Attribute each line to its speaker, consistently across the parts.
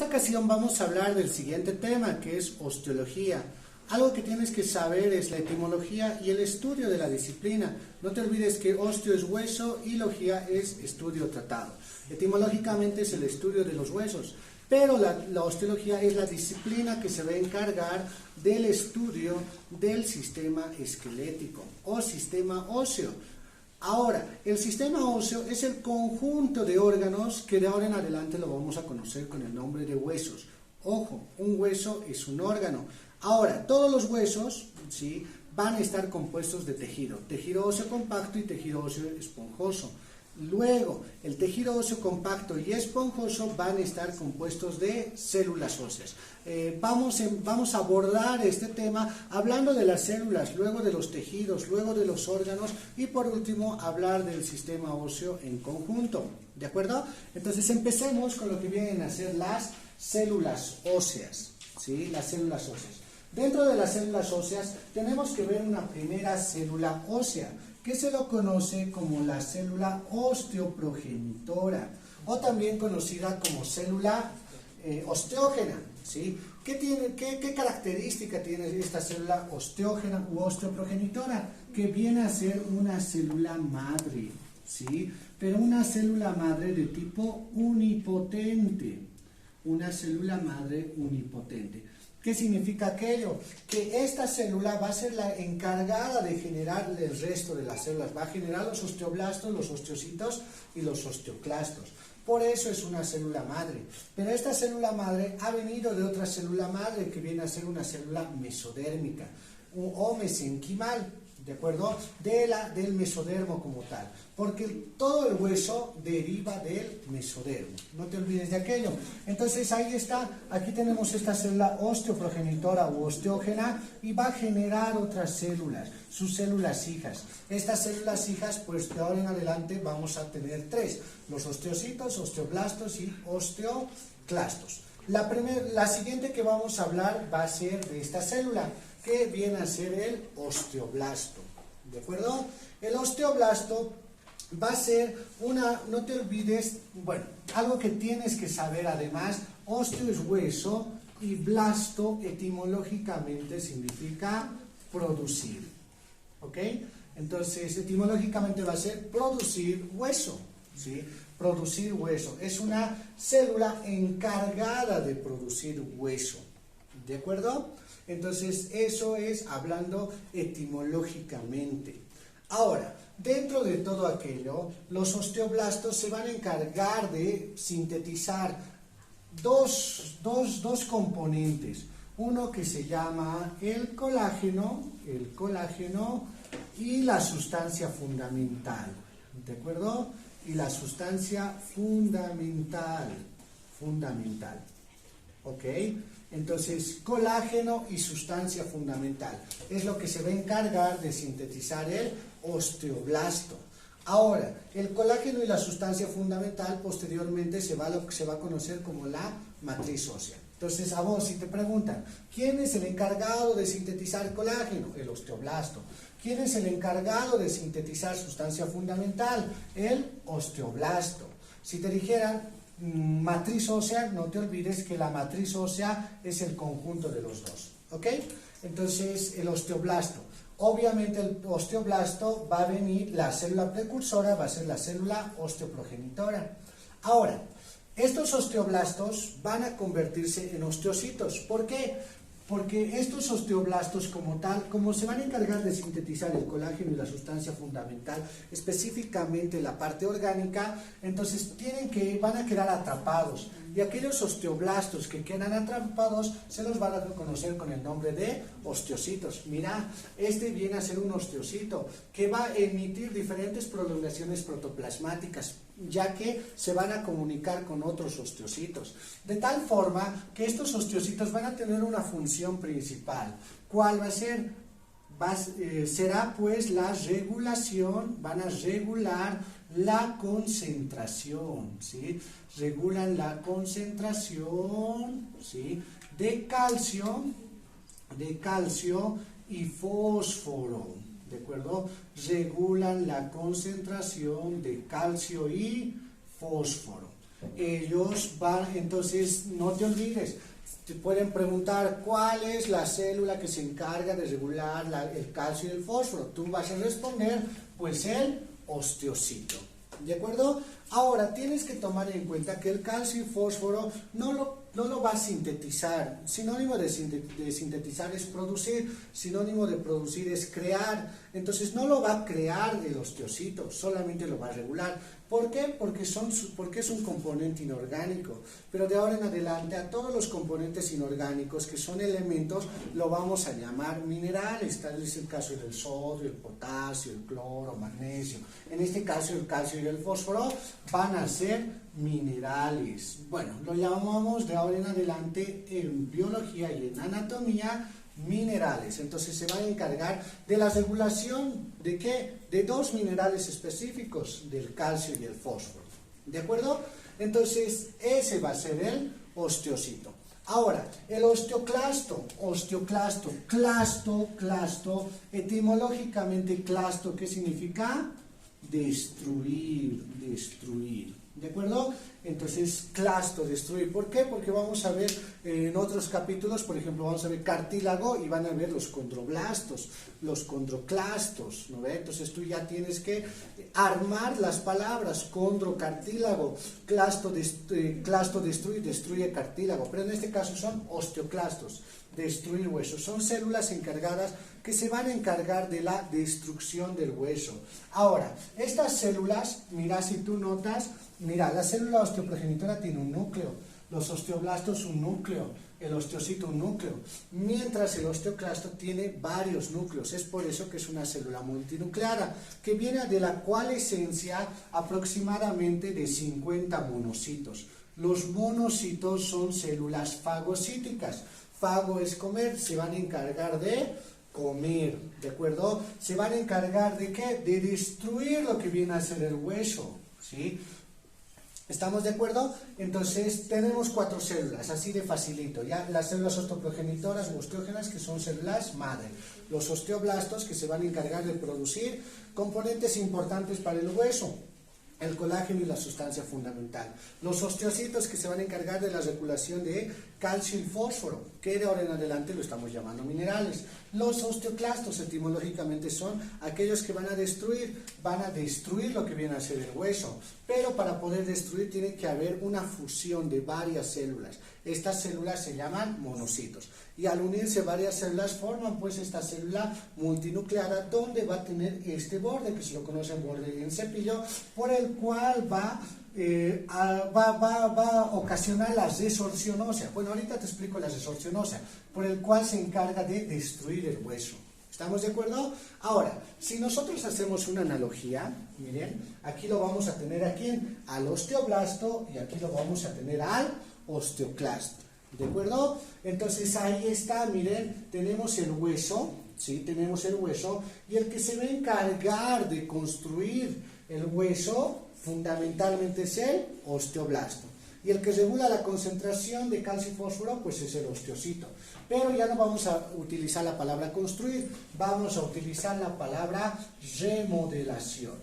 Speaker 1: ocasión vamos a hablar del siguiente tema, que es osteología. Algo que tienes que saber es la etimología y el estudio de la disciplina. No te olvides que osteo es hueso y logía es estudio tratado. Etimológicamente es el estudio de los huesos, pero la osteología es la disciplina que se va a encargar del estudio del sistema esquelético o sistema óseo. Ahora, el sistema óseo es el conjunto de órganos que de ahora en adelante lo vamos a conocer con el nombre de huesos. Ojo, un hueso es un órgano. Ahora, todos los huesos, ¿sí?, van a estar compuestos de tejido óseo compacto y tejido óseo esponjoso. Luego, el tejido óseo compacto y esponjoso van a estar compuestos de células óseas. Vamos a abordar este tema hablando de las células, luego de los tejidos, luego de los órganos y por último hablar del sistema óseo en conjunto. ¿De acuerdo? Entonces empecemos con lo que vienen a ser las células óseas. ¿Sí? Las células óseas. Dentro de las células óseas tenemos que ver una primera célula ósea, que se lo conoce como la célula osteoprogenitora, o también conocida como célula osteógena. ¿Sí? ¿Qué característica tiene esta célula osteógena u osteoprogenitora? Que viene a ser una célula madre, ¿sí? Pero una célula madre de tipo unipotente. Una célula madre unipotente. ¿Qué significa aquello? Que esta célula va a ser la encargada de generar el resto de las células. Va a generar los osteoblastos, los osteocitos y los osteoclastos. Por eso es una célula madre. Pero esta célula madre ha venido de otra célula madre que viene a ser una célula mesodérmica o mesenquimal. ¿De acuerdo? Del mesodermo como tal. Porque todo el hueso deriva del mesodermo. No te olvides de aquello. Entonces ahí está. Aquí tenemos esta célula osteoprogenitora u osteógena y va a generar otras células. Sus células hijas. Estas células hijas, pues de ahora en adelante vamos a tener tres. Los osteocitos, osteoblastos y osteoclastos. La siguiente que vamos a hablar va a ser de esta célula, que viene a ser el osteoblasto. ¿De acuerdo? El osteoblasto va a ser no te olvides, bueno, algo que tienes que saber además, osteo es hueso y blasto etimológicamente significa producir. ¿Ok? Entonces, etimológicamente va a ser producir hueso. ¿Sí? Producir hueso. Es una célula encargada de producir hueso. ¿De acuerdo? Entonces, eso es hablando etimológicamente. Ahora, dentro de todo aquello, los osteoblastos se van a encargar de sintetizar dos componentes. Uno que se llama el colágeno y la sustancia fundamental. ¿De acuerdo? Y la sustancia fundamental. ¿Ok? Entonces, colágeno y sustancia fundamental es lo que se va a encargar de sintetizar el osteoblasto. Ahora, el colágeno y la sustancia fundamental posteriormente se va a conocer como la matriz ósea. Entonces, a vos, si te preguntan, ¿quién es el encargado de sintetizar colágeno? El osteoblasto. ¿Quién es el encargado de sintetizar sustancia fundamental? El osteoblasto. Si te dijeran matriz ósea, no te olvides que la matriz ósea es el conjunto de los dos. ¿Ok? Entonces, el osteoblasto. Obviamente, el osteoblasto va a venir, la célula precursora va a ser la célula osteoprogenitora. Ahora, estos osteoblastos van a convertirse en osteocitos. ¿Por qué? Porque estos osteoblastos como tal, como se van a encargar de sintetizar el colágeno y la sustancia fundamental, específicamente la parte orgánica, entonces van a quedar atrapados. Y aquellos osteoblastos que quedan atrapados se los van a conocer con el nombre de osteocitos. Mira, este viene a ser un osteocito que va a emitir diferentes prolongaciones protoplasmáticas, ya que se van a comunicar con otros osteocitos. De tal forma que estos osteocitos van a tener una función principal. ¿Cuál va a ser? Será pues la regulación, van a regular la concentración, ¿sí? Regulan la concentración, ¿sí?, de calcio y fósforo. ¿De acuerdo? Regulan la concentración de calcio y fósforo. Ellos van, entonces no te olvides, te pueden preguntar cuál es la célula que se encarga de regular el calcio y el fósforo. Tú vas a responder, pues el osteocito. ¿De acuerdo? Ahora, tienes que tomar en cuenta que el calcio y fósforo no lo va a sintetizar. Sinónimo de sintetizar es producir, sinónimo de producir es crear. Entonces, no lo va a crear el osteocito, solamente lo va a regular. ¿Por qué? Porque es un componente inorgánico. Pero de ahora en adelante, a todos los componentes inorgánicos que son elementos, lo vamos a llamar minerales. Tal es el caso del sodio, el potasio, el cloro, magnesio. En este caso, el calcio y el fósforo van a ser minerales. Bueno, lo llamamos de ahora en adelante en biología y en anatomía minerales. Entonces se va a encargar de la regulación ¿de qué? De dos minerales específicos, del calcio y el fósforo. ¿De acuerdo? Entonces ese va a ser el osteocito. Ahora, el osteoclasto, clasto, etimológicamente clasto, ¿qué significa? Destruir. ¿De acuerdo? Entonces, clasto, destruir. ¿Por qué? Porque vamos a ver en otros capítulos, por ejemplo, vamos a ver cartílago y van a ver los condroblastos, los condroclastos, ¿no ve? Entonces tú ya tienes que armar las palabras, condrocartílago, clasto, destruye cartílago, pero en este caso son osteoclastos, destruir huesos. Son células encargadas que se van a encargar de la destrucción del hueso. Ahora, estas células, mira, si tú notas, mira, la célula osteoprogenitora tiene un núcleo, los osteoblastos un núcleo, el osteocito un núcleo, mientras el osteoclasto tiene varios núcleos. Es por eso que es una célula multinucleada, que viene de la cual esencia aproximadamente de 50 monocitos. Los monocitos son células fagocíticas. Fago es comer, se van a encargar de comer, ¿de acuerdo? Se van a encargar de ¿qué? De destruir lo que viene a ser el hueso, ¿sí? ¿Estamos de acuerdo? Entonces tenemos 4 células, así de facilito, ¿ya? Las células osteoprogenitoras o osteógenas, que son células madre. Los osteoblastos, que se van a encargar de producir componentes importantes para el hueso, el colágeno y la sustancia fundamental. Los osteocitos, que se van a encargar de la regulación de calcio y fósforo, que de ahora en adelante lo estamos llamando minerales. Los osteoclastos etimológicamente son aquellos que van a destruir lo que viene a ser el hueso, pero para poder destruir tiene que haber una fusión de varias células. Estas células se llaman monocitos, y al unirse varias células forman pues esta célula multinucleada, donde va a tener este borde, que se lo conocen borde en cepillo, por el cual va a ocasionar la resorción ósea. Bueno, ahorita te explico la resorción ósea, por el cual se encarga de destruir el hueso. ¿Estamos de acuerdo? Ahora, si nosotros hacemos una analogía, miren, aquí lo vamos a tener al osteoblasto, y aquí lo vamos a tener al osteoclasto. ¿De acuerdo? Entonces ahí está, miren, tenemos el hueso, ¿sí? Tenemos el hueso, y el que se va a encargar de construir el hueso fundamentalmente es el osteoblasto. Y el que regula la concentración de calcio y fósforo, pues es el osteocito. Pero ya no vamos a utilizar la palabra construir, vamos a utilizar la palabra remodelación.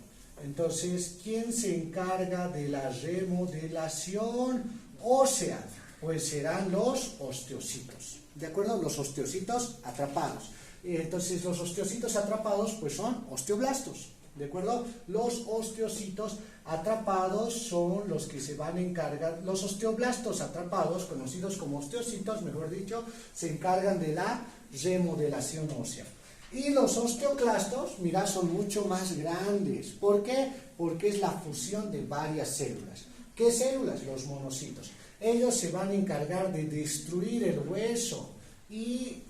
Speaker 1: Entonces, ¿quién se encarga de la remodelación ósea? Pues serán los osteocitos. ¿De acuerdo? Los osteocitos atrapados. Entonces, los osteocitos atrapados, pues son osteoblastos. ¿De acuerdo? Los osteocitos atrapados son los que se van a encargar, los osteoblastos atrapados, conocidos como osteocitos, mejor dicho, se encargan de la remodelación ósea. Y los osteoclastos, mira, son mucho más grandes. ¿Por qué? Porque es la fusión de varias células. ¿Qué células? Los monocitos. Ellos se van a encargar de destruir el hueso y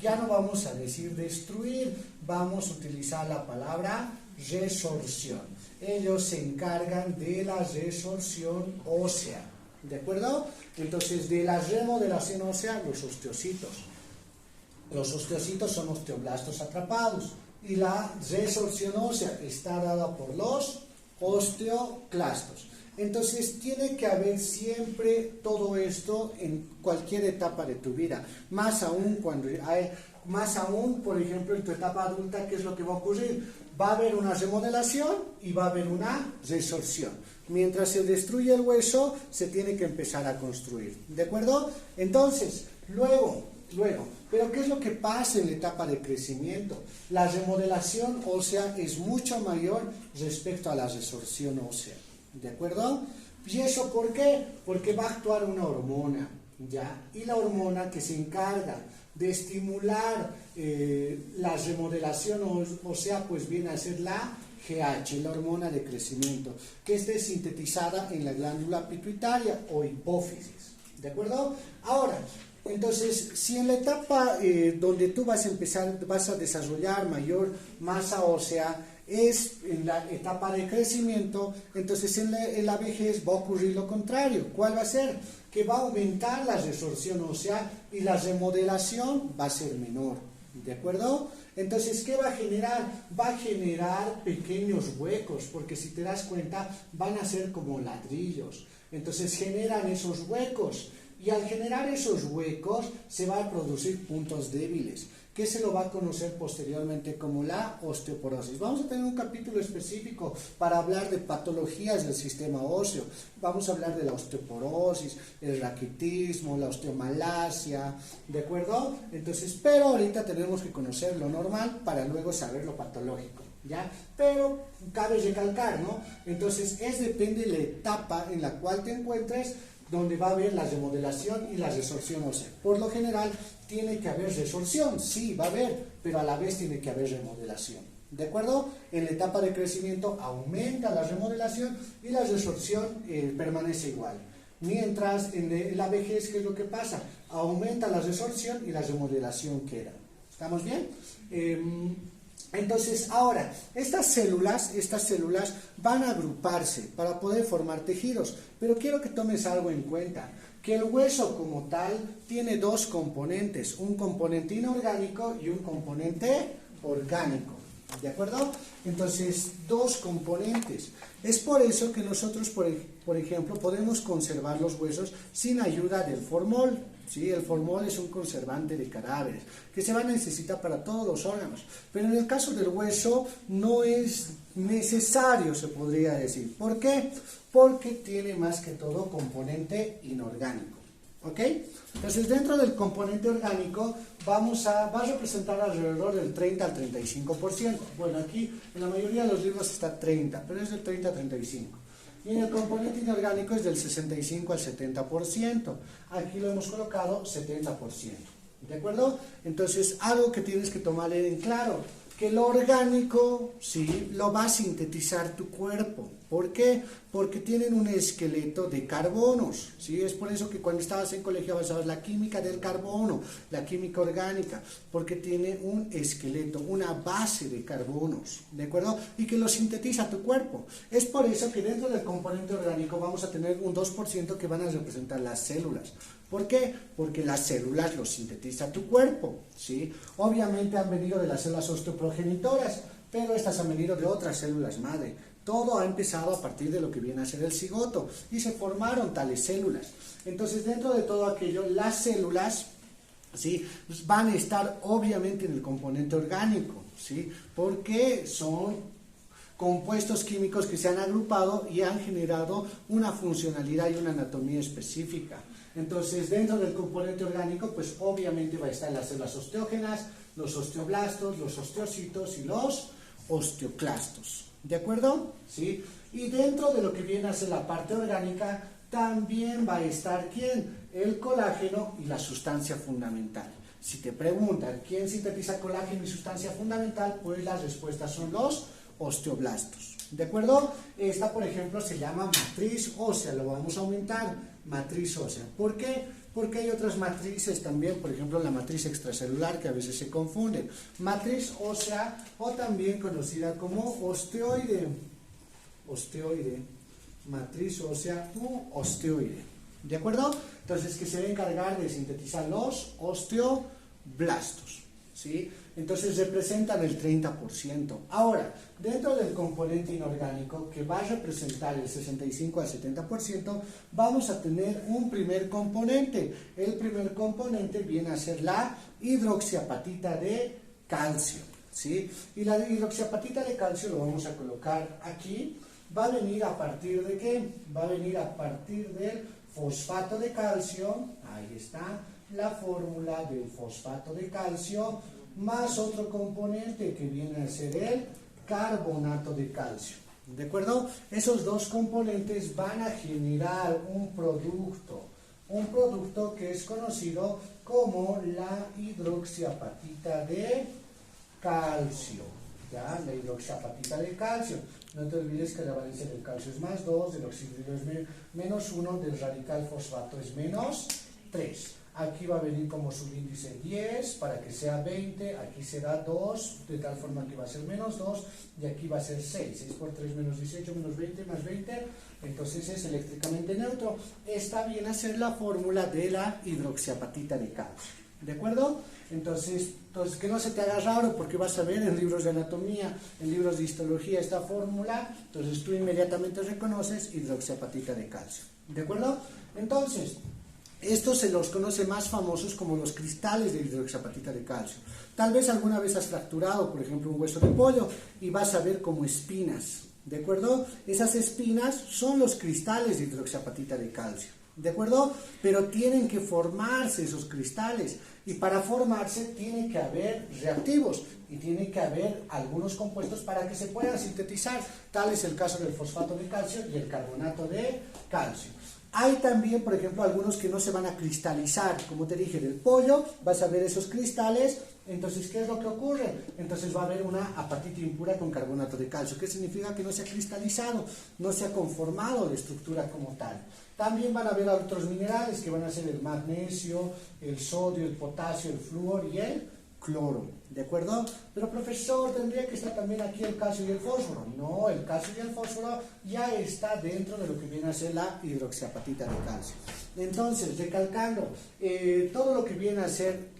Speaker 1: ya no vamos a decir destruir, vamos a utilizar la palabra resorción. Ellos se encargan de la resorción ósea. ¿De acuerdo? Entonces, de la remodelación ósea, los osteocitos. Los osteocitos son osteoblastos atrapados. Y la resorción ósea está dada por los osteoclastos. Entonces tiene que haber siempre todo esto en cualquier etapa de tu vida, más aún por ejemplo, en tu etapa adulta. ¿Qué es lo que va a ocurrir? Va a haber una remodelación y va a haber una resorción. Mientras se destruye el hueso, se tiene que empezar a construir. ¿De acuerdo? Entonces, luego, ¿pero qué es lo que pasa en la etapa de crecimiento? La remodelación ósea es mucho mayor respecto a la resorción ósea. ¿De acuerdo? ¿Y eso por qué? Porque va a actuar una hormona, ¿ya? Y la hormona que se encarga de estimular la remodelación ósea, pues viene a ser la GH, la hormona de crecimiento, que esté sintetizada en la glándula pituitaria o hipófisis. ¿De acuerdo? Ahora, entonces, si en la etapa donde tú vas a desarrollar mayor masa ósea, es en la etapa de crecimiento, entonces en la vejez va a ocurrir lo contrario. ¿Cuál va a ser? Que va a aumentar la resorción ósea y la remodelación va a ser menor. ¿De acuerdo? Entonces, ¿qué va a generar? Va a generar pequeños huecos, porque si te das cuenta, van a ser como ladrillos. Entonces, generan esos huecos. Y al generar esos huecos, se van a producir puntos débiles, que se lo va a conocer posteriormente como la osteoporosis. Vamos a tener un capítulo específico para hablar de patologías del sistema óseo. Vamos a hablar de la osteoporosis, el raquitismo, la osteomalacia, ¿de acuerdo? Entonces, pero ahorita tenemos que conocer lo normal para luego saber lo patológico, ¿ya? Pero cabe recalcar, ¿no? Entonces, depende de la etapa en la cual te encuentres, donde va a haber la remodelación y la resorción ósea. Por lo general, tiene que haber resorción, sí, va a haber, pero a la vez tiene que haber remodelación. ¿De acuerdo? En la etapa de crecimiento aumenta la remodelación y la resorción permanece igual. Mientras en la vejez, ¿qué es lo que pasa? Aumenta la resorción y la remodelación queda. ¿Estamos bien? Entonces, ahora, estas células van a agruparse para poder formar tejidos, pero quiero que tomes algo en cuenta, que el hueso como tal tiene dos componentes, un componente inorgánico y un componente orgánico, ¿de acuerdo? Entonces, dos componentes. Es por eso que nosotros, por ejemplo, podemos conservar los huesos sin ayuda del formol. ¿Sí? El formol es un conservante de cadáveres que se va a necesitar para todos los órganos, pero en el caso del hueso no es necesario, se podría decir. ¿Por qué? Porque tiene más que todo componente inorgánico. ¿Ok? Entonces, dentro del componente orgánico va a representar alrededor del 30 al 35%. Bueno, aquí en la mayoría de los libros está 30, pero es del 30 al 35%. Y en el componente inorgánico es del 65 al 70%. Aquí lo hemos colocado 70%. ¿De acuerdo? Entonces, algo que tienes que tomar en claro, que lo orgánico, sí, lo va a sintetizar tu cuerpo. ¿Por qué? Porque tienen un esqueleto de carbonos, ¿sí? Es por eso que cuando estabas en colegio vas a ver la química del carbono, la química orgánica, porque tiene un esqueleto, una base de carbonos, ¿de acuerdo? Y que lo sintetiza tu cuerpo. Es por eso que dentro del componente orgánico vamos a tener un 2% que van a representar las células. ¿Por qué? Porque las células lo sintetiza tu cuerpo, ¿sí? Obviamente han venido de las células osteoprogenitoras, pero estas han venido de otras células madre. Todo ha empezado a partir de lo que viene a ser el cigoto y se formaron tales células. Entonces, dentro de todo aquello, las células, ¿sí?, van a estar obviamente en el componente orgánico, ¿sí?, porque son compuestos químicos que se han agrupado y han generado una funcionalidad y una anatomía específica. Entonces, dentro del componente orgánico, pues obviamente va a estar las células osteógenas, los osteoblastos, los osteocitos y los osteoclastos. ¿De acuerdo? ¿Sí? Y dentro de lo que viene a ser la parte orgánica, también va a estar ¿quién? El colágeno y la sustancia fundamental. Si te preguntan quién sintetiza colágeno y sustancia fundamental, pues las respuestas son los osteoblastos. ¿De acuerdo? Esta, por ejemplo, se llama matriz ósea, lo vamos a aumentar, matriz ósea. ¿Por qué? Porque hay otras matrices también, por ejemplo, la matriz extracelular, que a veces se confunden. Matriz ósea, o también conocida como osteoide. Osteoide. Matriz ósea u osteoide. ¿De acuerdo? Entonces, que se va a encargar de sintetizar los osteoblastos, ¿sí? Entonces representan el 30%. Ahora, dentro del componente inorgánico, que va a representar el 65 al 70%, vamos a tener un primer componente. El primer componente viene a ser la hidroxiapatita de calcio. ¿sí? Y la hidroxiapatita de calcio lo vamos a colocar aquí. Va a venir a partir de ¿qué? Va a venir a partir del fosfato de calcio. Ahí está la fórmula del fosfato de calcio, más otro componente que viene a ser el carbonato de calcio. ¿De acuerdo? Esos dos componentes van a generar un producto que es conocido como la hidroxiapatita de calcio. ¿Ya? La hidroxiapatita de calcio. No te olvides que la valencia del calcio es más 2, del oxígeno es menos 1, del radical fosfato es menos 3. Aquí va a venir como subíndice 10 para que sea 20, aquí será 2, de tal forma que va a ser menos 2, y aquí va a ser 6. 6 por 3 menos 18 menos 20 más 20, entonces es eléctricamente neutro. Esta viene a ser la fórmula de la hidroxiapatita de calcio. ¿De acuerdo? Entonces, que no se te haga raro porque vas a ver en libros de anatomía, en libros de histología esta fórmula, entonces tú inmediatamente reconoces hidroxiapatita de calcio. ¿De acuerdo? Entonces, estos se los conoce más famosos como los cristales de hidroxiapatita de calcio. Tal vez alguna vez has fracturado, por ejemplo, un hueso de pollo y vas a ver como espinas. ¿De acuerdo? Esas espinas son los cristales de hidroxiapatita de calcio. ¿De acuerdo? Pero tienen que formarse esos cristales y para formarse tiene que haber reactivos y tiene que haber algunos compuestos para que se puedan sintetizar. Tal es el caso del fosfato de calcio y el carbonato de calcio. Hay también, por ejemplo, algunos que no se van a cristalizar, como te dije, del pollo, vas a ver esos cristales. Entonces, ¿qué es lo que ocurre? Entonces va a haber una apatita impura con carbonato de calcio, que significa que no se ha cristalizado, no se ha conformado la estructura como tal. También van a haber otros minerales que van a ser el magnesio, el sodio, el potasio, el flúor y el cloro, ¿de acuerdo? Pero profesor, tendría que estar también aquí el calcio y el fósforo. No, el calcio y el fósforo ya está dentro de lo que viene a ser la hidroxiapatita de calcio. Entonces, recalcando, todo lo que viene a ser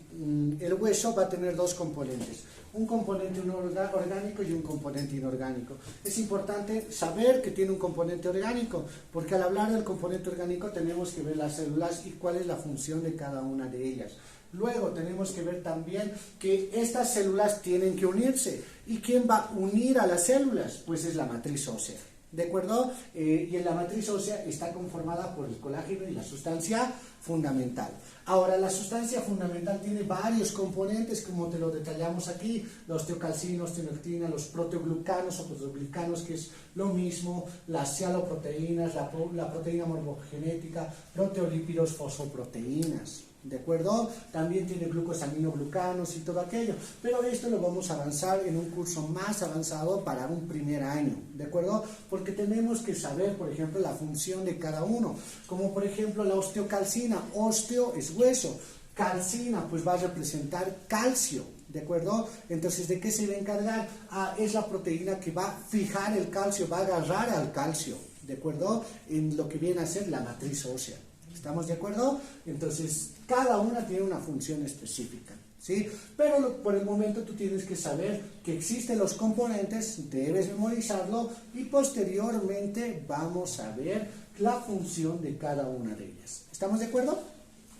Speaker 1: el hueso va a tener dos componentes, un componente orgánico y un componente inorgánico. Es importante saber que tiene un componente orgánico, porque al hablar del componente orgánico tenemos que ver las células y cuál es la función de cada una de ellas. Luego tenemos que ver también que estas células tienen que unirse. ¿Y quién va a unir a las células? Pues es la matriz ósea. ¿De acuerdo? Y en la matriz ósea está conformada por el colágeno y la sustancia fundamental. Ahora, la sustancia fundamental tiene varios componentes, como te lo detallamos aquí: la osteocalcina, osteonectina, los proteoglucanos o proteoglicanos, que es lo mismo, las cialoproteínas, la proteína morfogenética, proteolípidos, fosfoproteínas. ¿De acuerdo? También tiene glucosaminoglucanos y todo aquello, pero esto lo vamos a avanzar en un curso más avanzado para un primer año, ¿de acuerdo? Porque tenemos que saber, por ejemplo, la función de cada uno, como por ejemplo la osteocalcina. Osteo es hueso, calcina pues va a representar calcio, ¿de acuerdo? Entonces, ¿de qué se va a encargar? Es la proteína que va a fijar el calcio, va a agarrar al calcio, ¿de acuerdo? En lo que viene a ser la matriz ósea. ¿Estamos de acuerdo? Entonces, cada una tiene una función específica, ¿sí? Pero por el momento tú tienes que saber que existen los componentes, debes memorizarlo y posteriormente vamos a ver la función de cada una de ellas. ¿Estamos de acuerdo?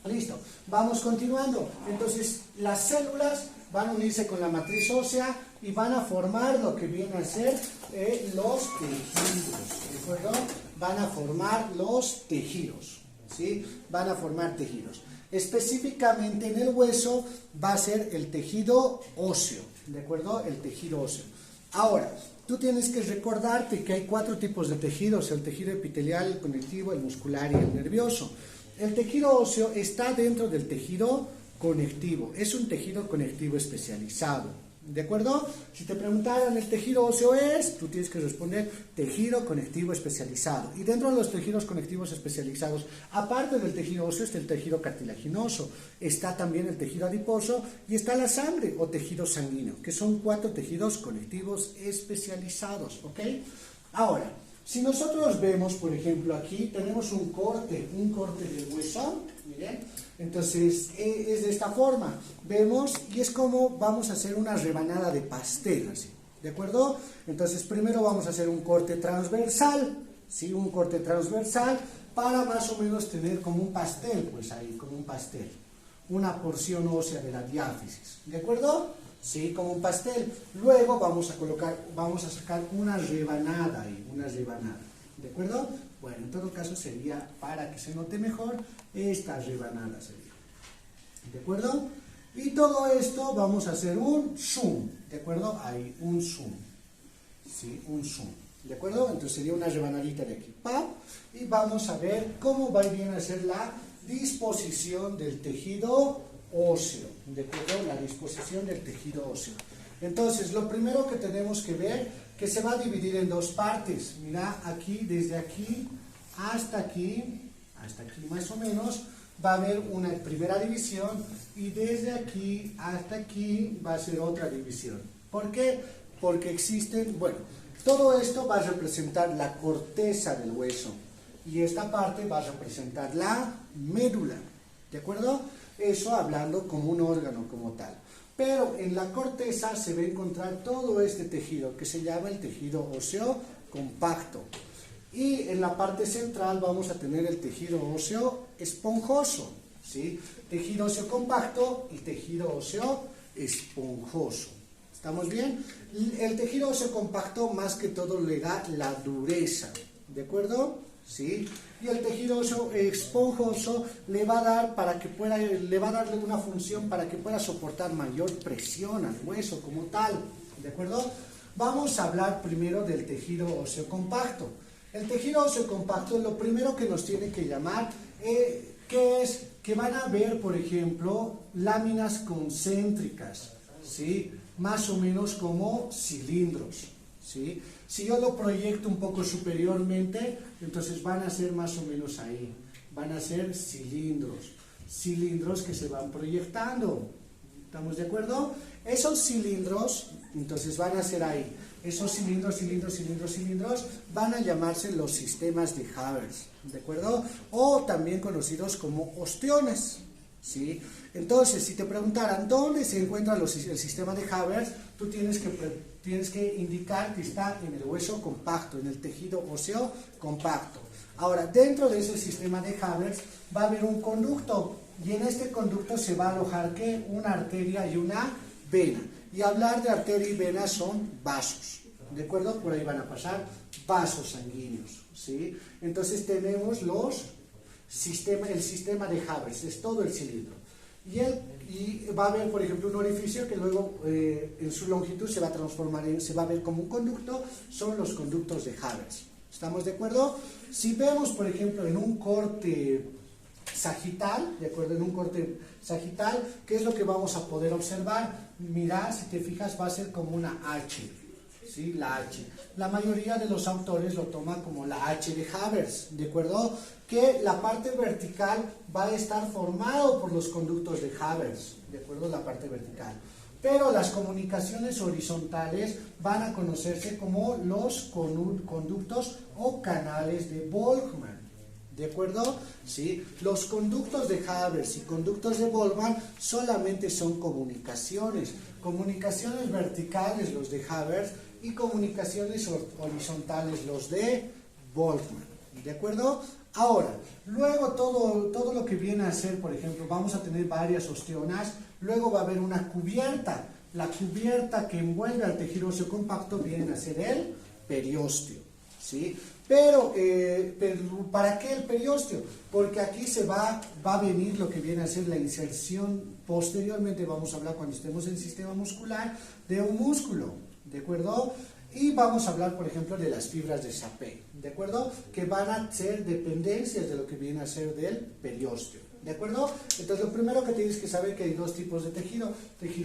Speaker 1: Listo. Vamos continuando. Entonces, las células van a unirse con la matriz ósea y van a formar lo que viene a ser los tejidos, ¿de acuerdo? Van a formar los tejidos. ¿Sí? Van a formar tejidos. Específicamente en el hueso va a ser el tejido óseo, ¿de acuerdo? El tejido óseo. Ahora, tú tienes que recordarte que hay 4 tipos de tejidos: el tejido epitelial, el conectivo, el muscular y el nervioso. El tejido óseo está dentro del tejido conectivo, es un tejido conectivo especializado. ¿De acuerdo? Si te preguntaran el tejido óseo tú tienes que responder tejido conectivo especializado. Y dentro de los tejidos conectivos especializados, aparte del tejido óseo, está el tejido cartilaginoso, está también el tejido adiposo y está la sangre o tejido sanguíneo, que son 4 tejidos conectivos especializados, ¿ok? Ahora, si nosotros vemos, por ejemplo, aquí tenemos un corte del hueso, miren, entonces es de esta forma, vemos, y es como vamos a hacer una rebanada de pastel, así, ¿de acuerdo? Entonces primero vamos a hacer un corte transversal, ¿sí? Un corte transversal para más o menos tener como un pastel, pues ahí, como un pastel, una porción ósea de la diáfisis, ¿de acuerdo? ¿sí? Como un pastel. Luego vamos a sacar una rebanada ahí, una rebanada, ¿de acuerdo? Bueno, en todo caso sería, para que se note mejor, esta rebanada sería, ¿de acuerdo? Y todo esto vamos a hacer un zoom, ¿de acuerdo? Ahí, un zoom, ¿sí? Un zoom, ¿de acuerdo? Entonces sería una rebanadita de aquí, ¡pam! Y vamos a ver cómo va bien a ser la disposición del tejido óseo, ¿de acuerdo? La disposición del tejido óseo. Entonces, lo primero que tenemos que ver, que se va a dividir en dos partes. Mira, aquí, desde aquí hasta aquí más o menos, va a haber una primera división y desde aquí hasta aquí va a ser otra división. ¿Por qué? Porque existen, bueno, todo esto va a representar la corteza del hueso y esta parte va a representar la médula, ¿de acuerdo? Eso hablando como un órgano como tal. Pero en la corteza se va a encontrar todo este tejido que se llama el tejido óseo compacto. Y en la parte central vamos a tener el tejido óseo esponjoso, ¿sí? Tejido óseo compacto y tejido óseo esponjoso. ¿Estamos bien? El tejido óseo compacto más que todo le da la dureza, ¿de acuerdo? ¿Sí? Y el tejido óseo esponjoso le va a dar le va a darle una función para que pueda soportar mayor presión al hueso como tal, ¿de acuerdo? Vamos a hablar primero del tejido óseo compacto. El tejido óseo compacto, lo primero que nos tiene que llamar, que es que van a ver, por ejemplo, láminas concéntricas, ¿sí? Más o menos como cilindros, ¿sí? Si yo lo proyecto un poco superiormente, entonces van a ser más o menos ahí, van a ser cilindros que se van proyectando, ¿estamos de acuerdo? Esos cilindros, entonces van a ser ahí, esos cilindros van a llamarse los sistemas de Haber, ¿de acuerdo? O también conocidos como ostiones, ¿sí? Entonces, si te preguntaran dónde se encuentra el sistema de Haber, tú tienes que indicar que está en el hueso compacto, en el tejido óseo compacto. Ahora, dentro de ese sistema de Haber va a haber un conducto, y en este conducto se va a alojar ¿qué? Una arteria y una vena. Y hablar de arteria y vena son vasos, ¿de acuerdo? Por ahí van a pasar vasos sanguíneos, ¿sí? Entonces tenemos el sistema de Haber, es todo el cilindro. Y va a haber, por ejemplo, un orificio que luego en su longitud se va a transformar, se va a ver como un conducto, son los conductos de Haber. ¿Estamos de acuerdo? Si vemos, por ejemplo, en un corte sagital, ¿de acuerdo? En un corte sagital, ¿qué es lo que vamos a poder observar? Mira, si te fijas, va a ser como una H, ¿sí? La H. La mayoría de los autores lo toman como la H de Haber, ¿de acuerdo? Que la parte vertical va a estar formado por los conductos de Haber, ¿de acuerdo? La parte vertical. Pero las comunicaciones horizontales van a conocerse como los conductos o canales de Volkmann, ¿de acuerdo? ¿Sí? Los conductos de Haber y conductos de Volkmann solamente son comunicaciones verticales los de Haber y comunicaciones horizontales los de Volkmann, ¿de acuerdo? Ahora, luego todo lo que viene a ser, por ejemplo, vamos a tener varias ostionas, luego va a haber una cubierta, la cubierta que envuelve al tejido óseo compacto viene a ser el periósteo, ¿sí? Pero, ¿para qué el periósteo? Porque aquí va a venir lo que viene a ser la inserción, posteriormente vamos a hablar cuando estemos en el sistema muscular, de un músculo, ¿de acuerdo? Y vamos a hablar, por ejemplo, de las fibras de Sapé, ¿de acuerdo? Que van a ser dependencias de lo que viene a ser del periósteo, ¿de acuerdo? Entonces, lo primero que tienes que saber es que hay dos tipos de tejido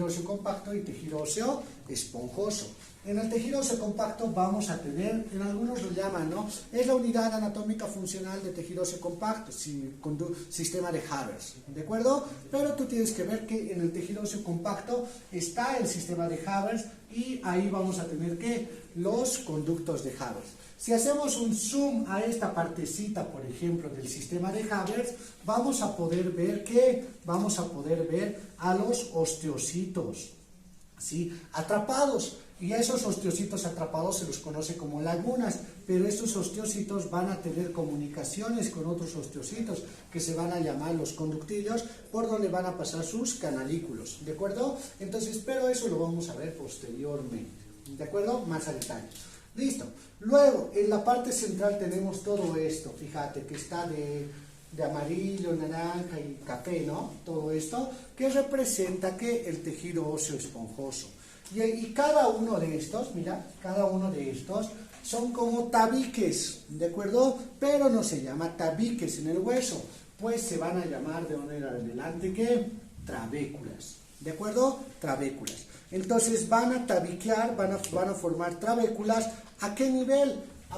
Speaker 1: óseo compacto y tejido óseo esponjoso. En el tejido óseo compacto vamos a tener, en algunos lo llaman, ¿no? Es la unidad anatómica funcional de tejido óseo compacto, sistema de Haber, ¿de acuerdo? Pero tú tienes que ver que en el tejido óseo compacto está el sistema de Haber y ahí vamos a tener que los conductos de Haber. Si hacemos un zoom a esta partecita, por ejemplo, del sistema de Haber, vamos a poder ver a los osteocitos. ¿sí? Atrapados. Y a esos osteocitos atrapados se los conoce como lagunas, pero estos osteocitos van a tener comunicaciones con otros osteocitos que se van a llamar los conductillos, por donde van a pasar sus canalículos, ¿de acuerdo? Entonces, pero eso lo vamos a ver posteriormente, ¿de acuerdo? Más a detalle. Listo. Luego, en la parte central tenemos todo esto, fíjate que está de amarillo, naranja y café, ¿no? Todo esto que representa que el tejido óseo esponjoso. Y cada uno de estos, mira, cada uno de estos son como tabiques, ¿de acuerdo? Pero no se llama tabiques en el hueso, pues se van a llamar de manera adelante que trabéculas, ¿de acuerdo? Trabéculas. Entonces van a tabiquear, van a formar trabéculas. ¿A qué nivel?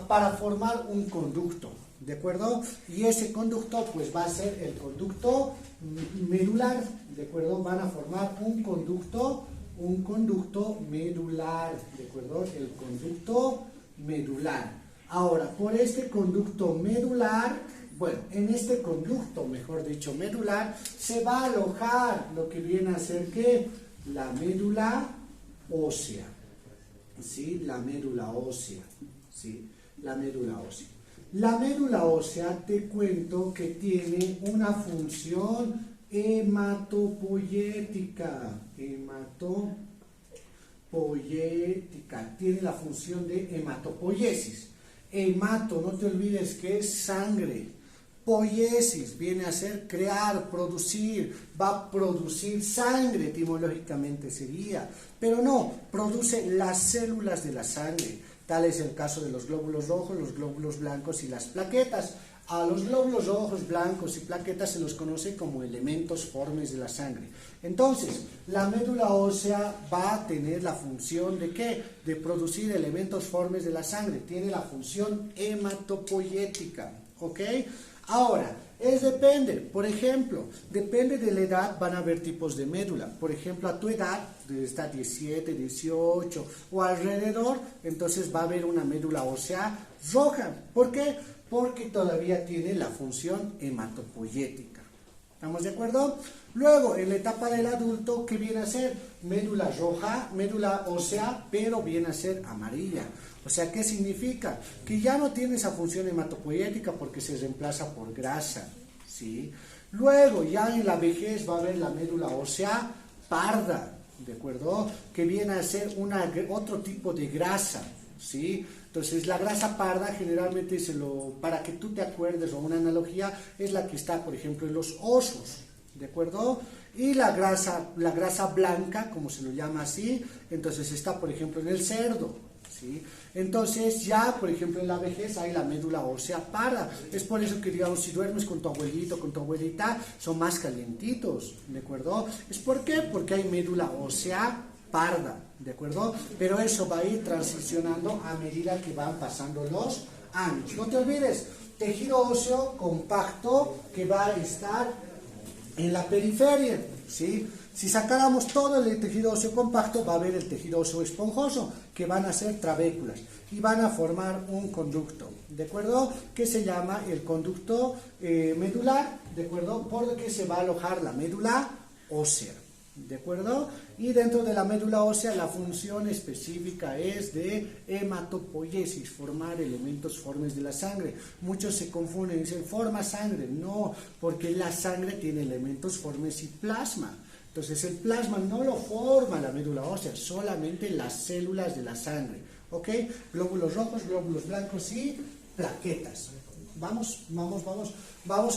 Speaker 1: Para formar un conducto, ¿de acuerdo? Y ese conducto pues va a ser el conducto medular, ¿de acuerdo? Van a formar un conducto medular, ¿de acuerdo? El conducto medular. Ahora, por este conducto medular, bueno, en este conducto, mejor dicho, medular, se va a alojar lo que viene a ser que la médula ósea, ¿sí? La médula ósea, ¿sí? La médula ósea. La médula ósea, te cuento que tiene una función hematopoyética, tiene la función de hematopoiesis. Hemato, no te olvides que es sangre. Poiesis viene a ser crear, producir, va a producir sangre, etimológicamente sería, pero no, produce las células de la sangre. Tal es el caso de los glóbulos rojos, los glóbulos blancos y las plaquetas. A los glóbulos rojos, blancos y plaquetas se los conoce como elementos formes de la sangre. Entonces, la médula ósea va a tener la función de ¿qué? De producir elementos formes de la sangre. Tiene la función hematopoyética, ¿ok? Ahora, depende, por ejemplo, depende de la edad, van a haber tipos de médula. Por ejemplo, a tu edad, está 17, 18 o alrededor, entonces va a haber una médula ósea roja. ¿Por qué? Porque todavía tiene la función hematopoyética. ¿Estamos de acuerdo? Luego, en la etapa del adulto, ¿qué viene a ser? Médula roja, médula ósea, pero viene a ser amarilla. O sea, ¿qué significa? Que ya no tiene esa función hematopoyética porque se reemplaza por grasa, ¿sí? Luego, ya en la vejez va a haber la médula ósea parda, ¿de acuerdo? Que viene a ser otro tipo de grasa, ¿sí? Entonces, la grasa parda generalmente, para que tú te acuerdes, o una analogía, es la que está, por ejemplo, en los osos, ¿de acuerdo? Y la grasa blanca, como se lo llama así, entonces está, por ejemplo, en el cerdo, ¿sí? Entonces ya, por ejemplo, en la vejez hay la médula ósea parda. Es por eso que, digamos, si duermes con tu abuelito, con tu abuelita, son más calientitos, ¿de acuerdo? ¿Es por qué? Porque hay médula ósea parda, ¿de acuerdo? Pero eso va a ir transicionando a medida que van pasando los años. No te olvides, tejido óseo compacto que va a estar en la periferia, ¿sí? Si sacáramos todo el tejido óseo compacto, va a haber el tejido óseo esponjoso, que van a ser trabéculas y van a formar un conducto, ¿de acuerdo? Que se llama el conducto medular, ¿de acuerdo? Por el que se va a alojar la médula ósea, ¿de acuerdo? Y dentro de la médula ósea la función específica es de hematopoiesis, formar elementos formes de la sangre. Muchos se confunden y dicen, ¿forma sangre? No, porque la sangre tiene elementos formes y plasma. Entonces el plasma no lo forma la médula ósea, solamente las células de la sangre, ¿ok? Glóbulos rojos, glóbulos blancos y plaquetas. Vamos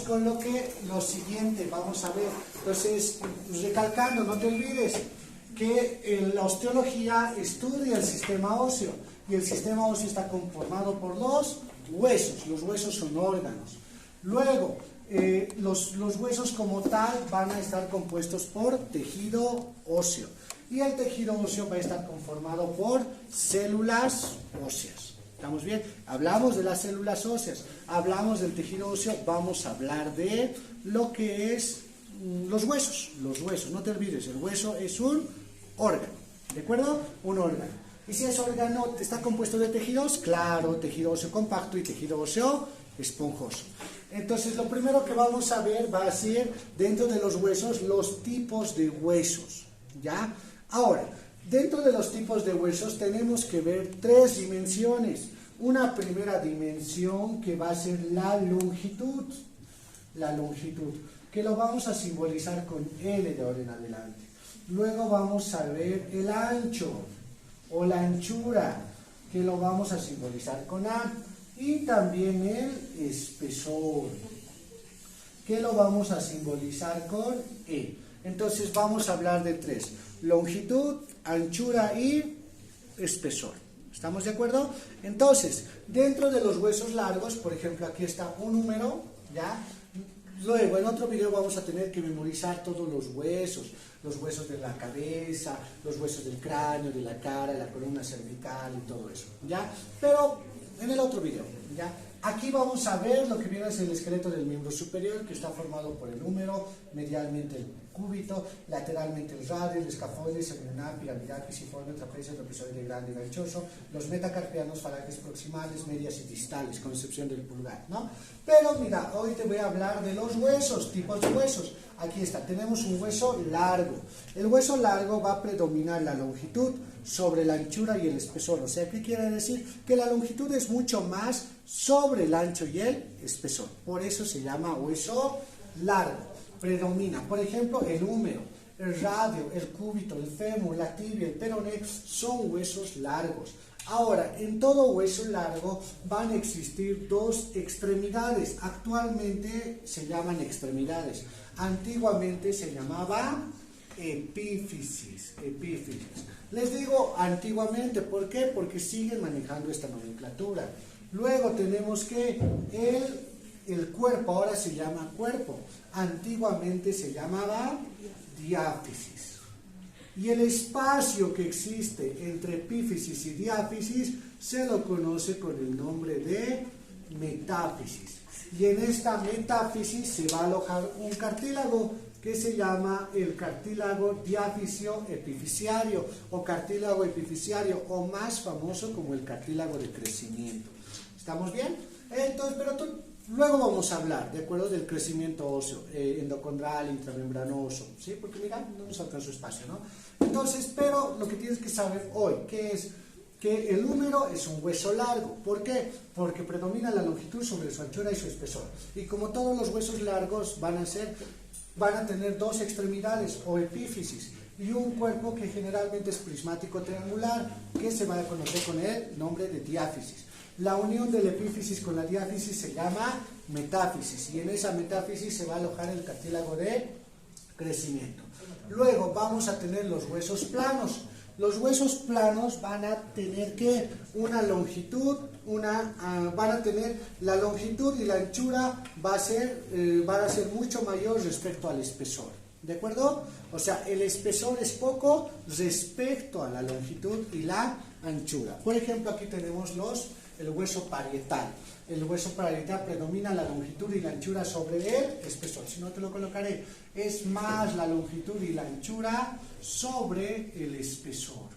Speaker 1: con lo siguiente, vamos a ver. Entonces, recalcando, no te olvides que la osteología estudia el sistema óseo y el sistema óseo está conformado por los huesos son órganos. Luego, los huesos como tal van a estar compuestos por tejido óseo y el tejido óseo va a estar conformado por células óseas. ¿Estamos bien? Hablamos de las células óseas, hablamos del tejido óseo, vamos a hablar de lo que es los huesos. No te olvides, el hueso es un órgano, ¿de acuerdo? Un órgano. Y si ese órgano está compuesto de tejidos, claro, tejido óseo compacto y tejido óseo esponjoso. Entonces, lo primero que vamos a ver va a ser, dentro de los huesos, los tipos de huesos, ¿ya? Ahora, Dentro de los tipos de huesos tenemos que ver tres dimensiones. Una primera dimensión que va a ser la longitud, que lo vamos a simbolizar con L de ahora en adelante. Luego vamos a ver el ancho o la anchura, que lo vamos a simbolizar con A. Y también el espesor, que lo vamos a simbolizar con E. Entonces vamos a hablar de tres: longitud, anchura y espesor. ¿Estamos de acuerdo? Entonces, dentro de los huesos largos, por ejemplo, aquí está un número, ¿ya? Luego, en otro video vamos a tener que memorizar todos los huesos de la cabeza, los huesos del cráneo, de la cara, la columna cervical y todo eso, ¿ya? Pero en el otro video, ¿ya? Aquí vamos a ver lo que viene a ser el esqueleto del miembro superior, que está formado por el húmero, medialmente el cúbito, lateralmente el radio, el escafoide, semilunar, piramidal, pisiforme, trapecio, trapezoide grande y ganchoso, los metacarpianos, falanges proximales, medias y distales, con excepción del pulgar, ¿no? Pero mira, hoy te voy a hablar de los huesos, tipos de huesos. Aquí está, tenemos un hueso largo. El hueso largo va a predominar la longitud sobre la anchura y el espesor. O sea, ¿qué quiere decir? Que la longitud es mucho más sobre el ancho y el espesor. Por eso se llama hueso largo. Predomina, por ejemplo, el húmero, el radio, el cúbito, el fémur, la tibia, el peroné, son huesos largos. Ahora, en todo hueso largo van a existir dos extremidades. Actualmente se llaman extremidades. Antiguamente se llamaba epífisis. Les digo antiguamente, ¿por qué? Porque siguen manejando esta nomenclatura. Luego tenemos que el cuerpo ahora se llama cuerpo. Antiguamente se llamaba diáfisis. Y el espacio que existe entre epífisis y diáfisis se lo conoce con el nombre de metáfisis. Y en esta metáfisis se va a alojar un cartílago que se llama el cartílago diáfiso epifisiario o cartílago epifisiario, o más famoso como el cartílago de crecimiento. ¿Estamos bien? Entonces, luego vamos a hablar, ¿de acuerdo? Del crecimiento óseo, endocondral, intramembranoso, ¿sí? Porque mira, no nos alcanzó espacio, ¿no? Entonces, pero lo que tienes que saber hoy, ¿qué es? Que el húmero es un hueso largo. ¿Por qué? Porque predomina la longitud sobre su anchura y su espesor. Y como todos los huesos largos van a tener dos extremidades o epífisis y un cuerpo que generalmente es prismático triangular, que se va a conocer con el nombre de diáfisis. La unión del epífisis con la diáfisis se llama metáfisis, y en esa metáfisis se va a alojar el cartílago de crecimiento. Luego vamos a tener los huesos planos. Los huesos planos van a tener una longitud, van a tener la longitud y la anchura van a ser mucho mayor respecto al espesor. ¿De acuerdo? O sea, el espesor es poco respecto a la longitud y la anchura. Por ejemplo, aquí tenemos el hueso parietal. El hueso parietal predomina la longitud y la anchura sobre el espesor. Si no, te lo colocaré. Es más la longitud y la anchura sobre el espesor.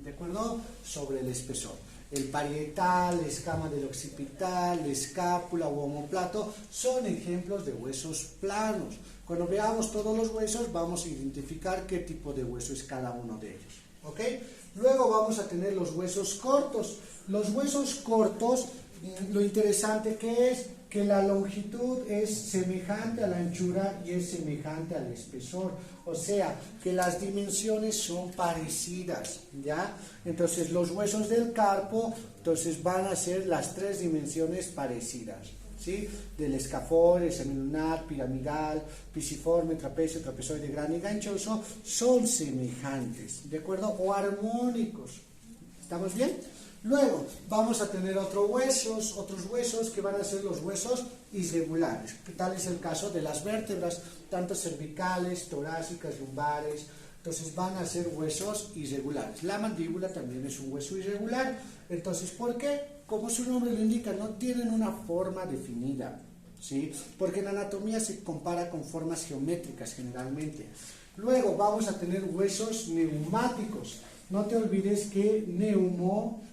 Speaker 1: ¿De acuerdo? Sobre el espesor. El parietal, la escama del occipital, la escápula o omóplato son ejemplos de huesos planos. Cuando veamos todos los huesos, vamos a identificar qué tipo de hueso es cada uno de ellos. ¿Ok? Luego vamos a tener los huesos cortos. Los huesos cortos, lo interesante que es que la longitud es semejante a la anchura y es semejante al espesor. O sea, que las dimensiones son parecidas, ¿ya? Entonces, los huesos del carpo, entonces van a ser las tres dimensiones parecidas, ¿sí? Del escafoide, semilunar, piramidal, pisiforme, trapecio, trapezoide grande y ganchoso, son semejantes, ¿de acuerdo? O armónicos. ¿Estamos bien? Luego vamos a tener otros huesos que van a ser los huesos irregulares. Tal es el caso de las vértebras, tanto cervicales, torácicas, lumbares. Entonces van a ser huesos irregulares. La mandíbula también es un hueso irregular. Entonces, ¿por qué? Como su nombre lo indica, no tienen una forma definida, ¿sí? Porque en la anatomía se compara con formas geométricas generalmente. Luego vamos a tener huesos neumáticos. No te olvides que neumo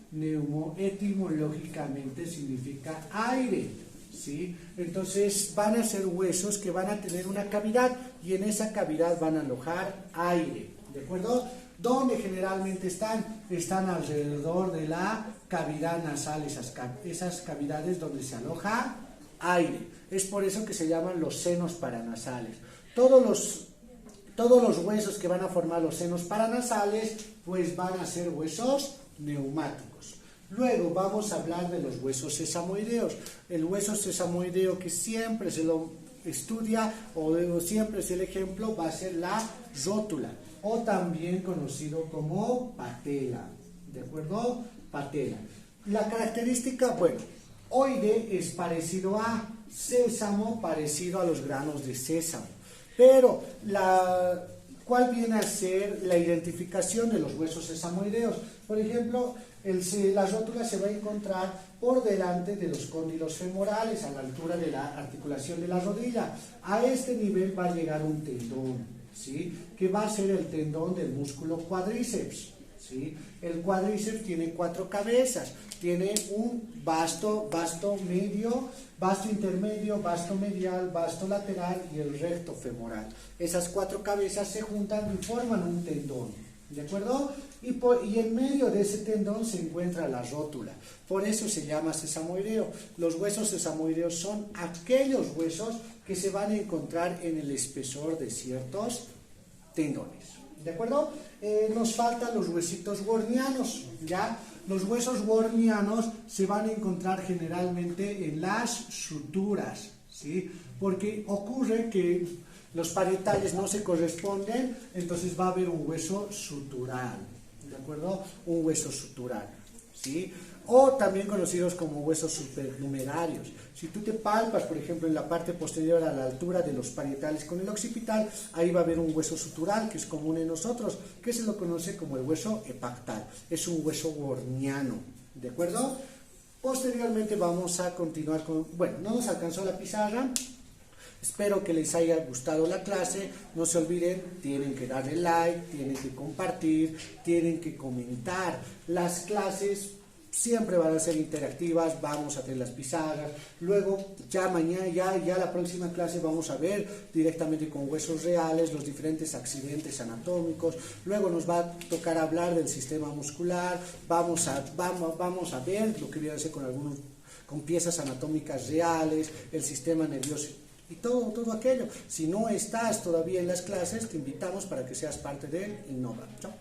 Speaker 1: etimológicamente significa aire, ¿sí? Entonces van a ser huesos que van a tener una cavidad y en esa cavidad van a alojar aire, ¿de acuerdo? ¿Dónde generalmente están? Están alrededor de la cavidad nasal, esas cavidades donde se aloja aire. Es por eso que se llaman los senos paranasales. Todos los huesos que van a formar los senos paranasales, pues van a ser huesos neumáticos. Luego vamos a hablar de los huesos sesamoideos. El hueso sesamoideo que siempre se lo estudia o siempre es el ejemplo va a ser la rótula o también conocido como patela. ¿De acuerdo? Patela. La característica, bueno, oide es parecido a sésamo, parecido a los granos de sésamo. Pero, ¿cuál viene a ser la identificación de los huesos sesamoideos? Por ejemplo, la rótula se va a encontrar por delante de los cóndilos femorales, a la altura de la articulación de la rodilla. A este nivel va a llegar un tendón, ¿sí? Que va a ser el tendón del músculo cuádriceps, ¿sí? El cuádriceps tiene 4 cabezas, tiene un vasto medio, vasto intermedio, vasto medial, vasto lateral y el recto femoral. Esas 4 cabezas se juntan y forman un tendón, ¿de acuerdo? Y en medio de ese tendón se encuentra la rótula. Por eso se llama sesamoideo. Los huesos sesamoideos son aquellos huesos que se van a encontrar en el espesor de ciertos tendones. ¿De acuerdo? Nos faltan los huesitos wornianos, ¿ya? Los huesos wornianos se van a encontrar generalmente en las suturas, ¿sí? Porque ocurre que los parietales no se corresponden, entonces va a haber un hueso sutural, ¿de acuerdo? Un hueso sutural, ¿sí? O también conocidos como huesos supernumerarios. Si tú te palpas, por ejemplo, en la parte posterior a la altura de los parietales con el occipital, ahí va a haber un hueso sutural que es común en nosotros, que se lo conoce como el hueso epactal. Es un hueso worniano, ¿de acuerdo? Posteriormente vamos a continuar con... Bueno, no nos alcanzó la pizarra. Espero que les haya gustado la clase. No se olviden, tienen que darle like, tienen que compartir, tienen que comentar. Las clases siempre van a ser interactivas, vamos a tener las pizarras. Luego, ya mañana, ya la próxima clase vamos a ver directamente con huesos reales los diferentes accidentes anatómicos. Luego nos va a tocar hablar del sistema muscular. Vamos a ver lo que viene a ser con piezas anatómicas reales, el sistema nervioso y todo aquello. Si no estás todavía en las clases, te invitamos para que seas parte de Innova. Chao.